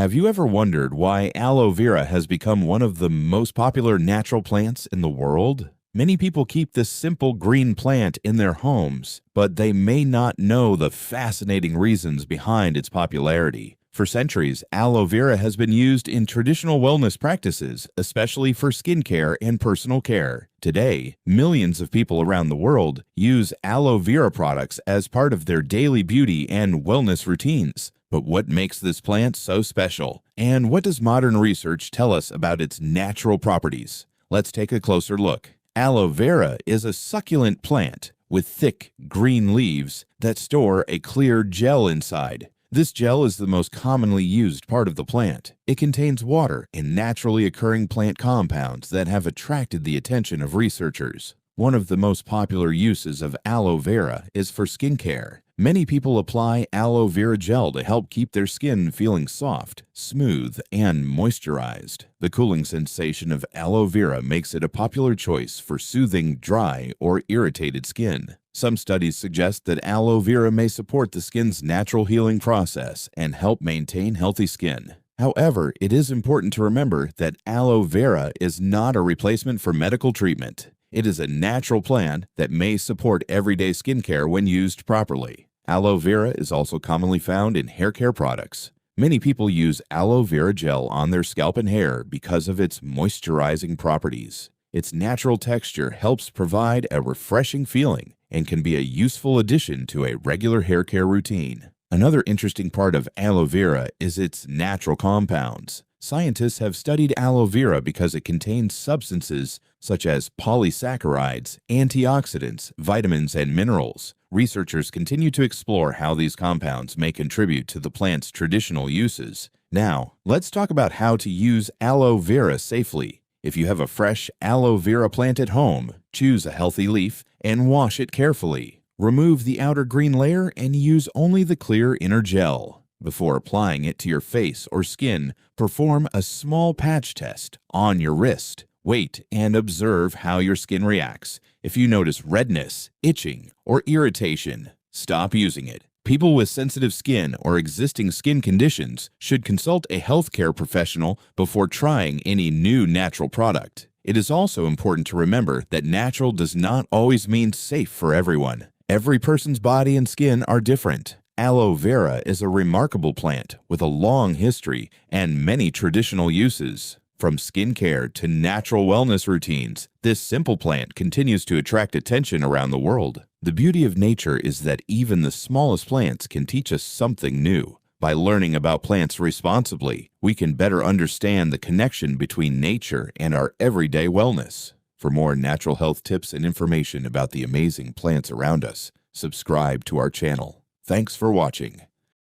Have you ever wondered why aloe vera has become one of the most popular natural plants in the world? Many people keep this simple green plant in their homes, but they may not know the fascinating reasons behind its popularity. For centuries, aloe vera has been used in traditional wellness practices, especially for skincare and personal care. Today, millions of people around the world use aloe vera products as part of their daily beauty and wellness routines. But what makes this plant so special? And what does modern research tell us about its natural properties? Let's take a closer look. Aloe vera is a succulent plant with thick, green leaves that store a clear gel inside. This gel is the most commonly used part of the plant. It contains water and naturally occurring plant compounds that have attracted the attention of researchers. One of the most popular uses of aloe vera is for skincare. Many people apply aloe vera gel to help keep their skin feeling soft, smooth, and moisturized. The cooling sensation of aloe vera makes it a popular choice for soothing dry or irritated skin. Some studies suggest that aloe vera may support the skin's natural healing process and help maintain healthy skin. However, it is important to remember that aloe vera is not a replacement for medical treatment. It is a natural plant that may support everyday skincare when used properly. Aloe vera is also commonly found in hair care products. Many people use aloe vera gel on their scalp and hair because of its moisturizing properties. Its natural texture helps provide a refreshing feeling and can be a useful addition to a regular hair care routine. Another interesting part of aloe vera is its natural compounds. Scientists have studied aloe vera because it contains substances such as polysaccharides, antioxidants, vitamins, and minerals. Researchers continue to explore how these compounds may contribute to the plant's traditional uses. Now, let's talk about how to use aloe vera safely. If you have a fresh aloe vera plant at home, choose a healthy leaf and wash it carefully. Remove the outer green layer and use only the clear inner gel. Before applying it to your face or skin, perform a small patch test on your wrist. Wait and observe how your skin reacts. If you notice redness, itching, or irritation, stop using it. People with sensitive skin or existing skin conditions should consult a healthcare professional before trying any new natural product. It is also important to remember that natural does not always mean safe for everyone. Every person's body and skin are different. Aloe vera is a remarkable plant with a long history and many traditional uses. From skincare to natural wellness routines, this simple plant continues to attract attention around the world. The beauty of nature is that even the smallest plants can teach us something new. By learning about plants responsibly, we can better understand the connection between nature and our everyday wellness. For more natural health tips and information about the amazing plants around us, subscribe to our channel. Thanks for watching.